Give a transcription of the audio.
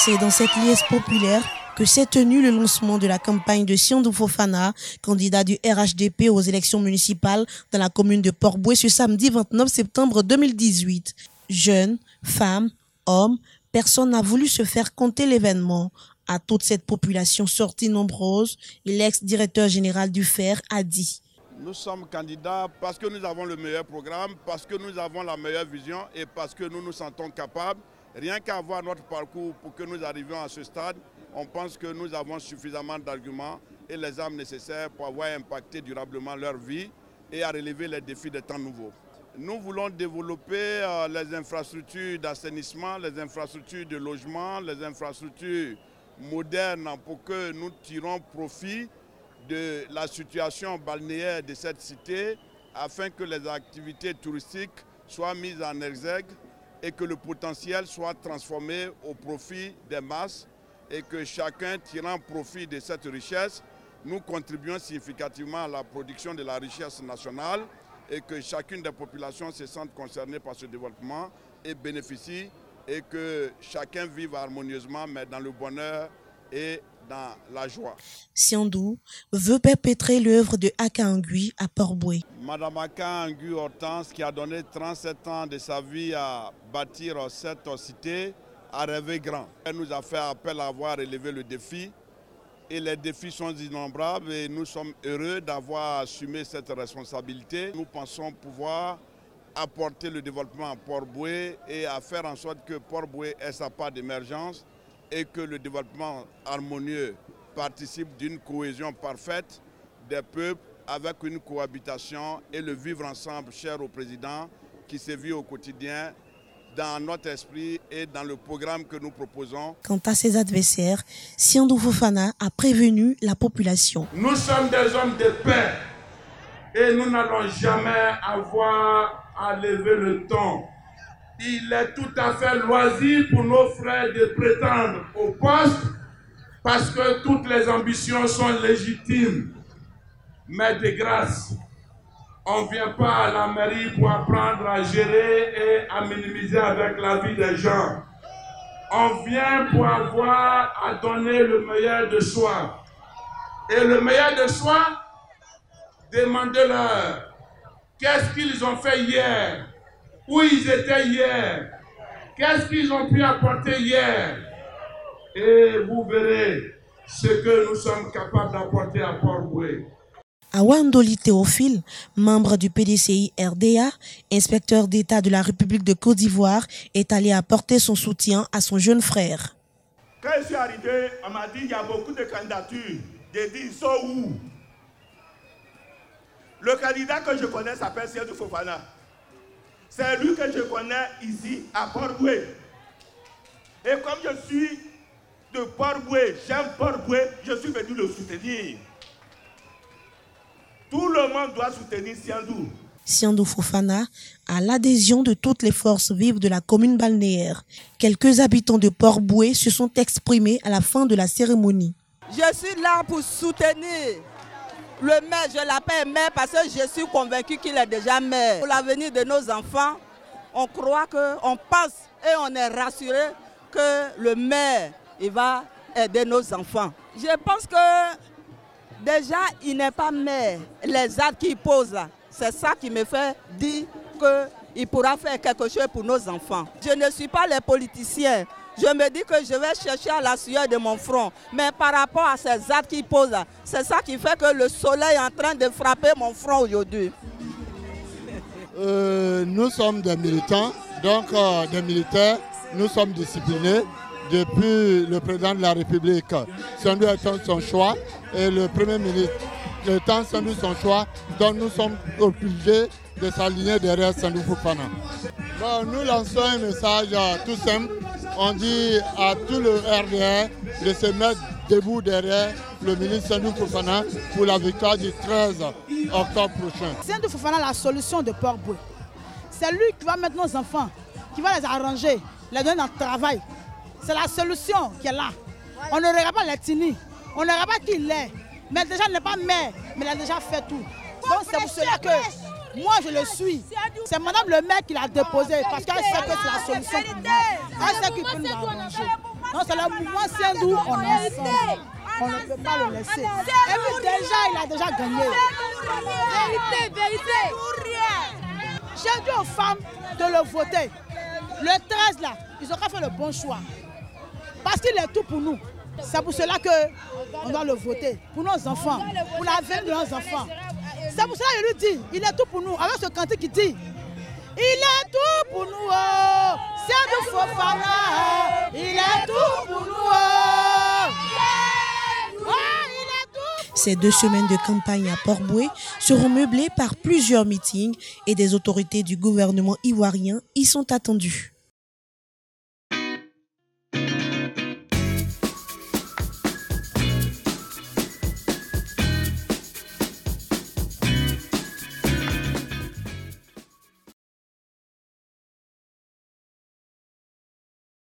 C'est dans cette liesse populaire que s'est tenu le lancement de la campagne de Siandou Fofana, candidat du RHDP aux élections municipales dans la commune de Port-Bouët ce samedi 29 septembre 2018. Jeunes, femmes, hommes, personne n'a voulu se faire compter l'événement. À toute cette population sortie nombreuse, l'ex-directeur général du FER a dit: nous sommes candidats parce que nous avons le meilleur programme, parce que nous avons la meilleure vision et parce que nous nous sentons capables. Rien qu'à voir notre parcours pour que nous arrivions à ce stade, on pense que nous avons suffisamment d'arguments et les armes nécessaires pour avoir impacté durablement leur vie et à relever les défis des temps nouveaux. Nous voulons développer les infrastructures d'assainissement, les infrastructures de logement, les infrastructures modernes pour que nous tirons profit de la situation balnéaire de cette cité afin que les activités touristiques soient mises en exergue et que le potentiel soit transformé au profit des masses et que chacun tirant profit de cette richesse, nous contribuons significativement à la production de la richesse nationale et que chacune des populations se sente concernée par ce développement et bénéficie et que chacun vive harmonieusement mais dans le bonheur et dans la joie. Siandou veut perpétrer l'œuvre de Aka Ngui à Port-Bouët. Madame Aka Ngui Hortense, qui a donné 37 ans de sa vie à bâtir cette cité, a rêvé grand. Elle nous a fait appel à avoir relevé le défi et les défis sont innombrables et nous sommes heureux d'avoir assumé cette responsabilité. Nous pensons pouvoir apporter le développement à Port-Bouët et à faire en sorte que Port-Bouët ait sa part d'émergence et que le développement harmonieux participe d'une cohésion parfaite des peuples avec une cohabitation et le vivre ensemble cher au président qui se vit au quotidien dans notre esprit et dans le programme que nous proposons. Quant à ses adversaires, Siandou Fofana a prévenu la population. Nous sommes des hommes de paix et nous n'allons jamais avoir à lever le ton. Il est tout à fait loisir pour nos frères de prétendre au poste parce que toutes les ambitions sont légitimes. Mais de grâce, on ne vient pas à la mairie pour apprendre à gérer et à minimiser avec la vie des gens. On vient pour avoir à donner le meilleur de soi. Et le meilleur de soi, demandez-leur qu'est-ce qu'ils ont fait hier. Où ils étaient hier, qu'est-ce qu'ils ont pu apporter hier, et vous verrez ce que nous sommes capables d'apporter à Port-Bouët. Awandoli Théophile, membre du PDCI RDA, inspecteur d'État de la République de Côte d'Ivoire, est allé apporter son soutien à son jeune frère. Quand je suis arrivé, on m'a dit qu'il y a beaucoup de candidatures. J'ai dit, ils sont où? Le candidat que je connais s'appelle Siandou Fofana. C'est lui que je connais ici à Port-Bouët. Et comme je suis de Port-Bouët, j'aime Port-Bouët, je suis venu le soutenir. Tout le monde doit soutenir Siandou. Siandou Fofana a l'adhésion de toutes les forces vives de la commune balnéaire. Quelques habitants de Port-Bouët se sont exprimés à la fin de la cérémonie. Je suis là pour soutenir le maire, je l'appelle maire parce que je suis convaincu qu'il est déjà maire. Pour l'avenir de nos enfants, on croit on pense et on est rassuré que le maire il va aider nos enfants. Je pense que déjà il n'est pas maire. Les actes qu'il pose, c'est ça qui me fait dire qu'il pourra faire quelque chose pour nos enfants. Je ne suis pas les politiciens. Je me dis que je vais chercher à la sueur de mon front. Mais par rapport à ces actes qu'il pose, c'est ça qui fait que le soleil est en train de frapper mon front aujourd'hui. Nous sommes des militants, donc des militaires. Nous sommes disciplinés. Depuis le président de la République, Siandou a fait son choix et le Premier ministre étant Siandou son choix, donc nous sommes obligés de s'aligner derrière Siandou Fofana. Bon, nous lançons un message tout simple. On dit à tout le RDR de se mettre debout derrière le ministre Siandou Fofana pour la victoire du 13 octobre prochain. Siandou Fofana, la solution de Port-Bouët. C'est lui qui va mettre nos enfants, qui va les arranger, les donner dans le travail. C'est la solution qui est là. On ne regarde pas les Tini, on ne regarde pas qui il est. Mais déjà, il n'est pas maire, mais il a déjà fait tout. Donc c'est pour cela que moi je le suis. C'est madame le maire qui l'a déposé parce qu'elle sait que c'est la solution pour nous. Elle sait qu'il peut nous arranger. Donc c'est le mouvement Siendou, on est ensemble. On ne peut pas le laisser. Et puis déjà, il a déjà gagné. Vérité. J'ai dit aux femmes de le voter. Le 13 là, ils ont fait le bon choix. Parce qu'il est tout pour nous. C'est pour cela qu'on doit le voter. Pour nos enfants, pour l'avenir de nos enfants. C'est pour cela que je lui dis, il est tout pour nous. Avec ce cantique qui dit, il est tout pour nous. Oh. Siendou Fofana, il est tout pour nous. Oh. Ces 2 semaines de campagne à Port-Bouët seront meublées par plusieurs meetings et des autorités du gouvernement ivoirien y sont attendues.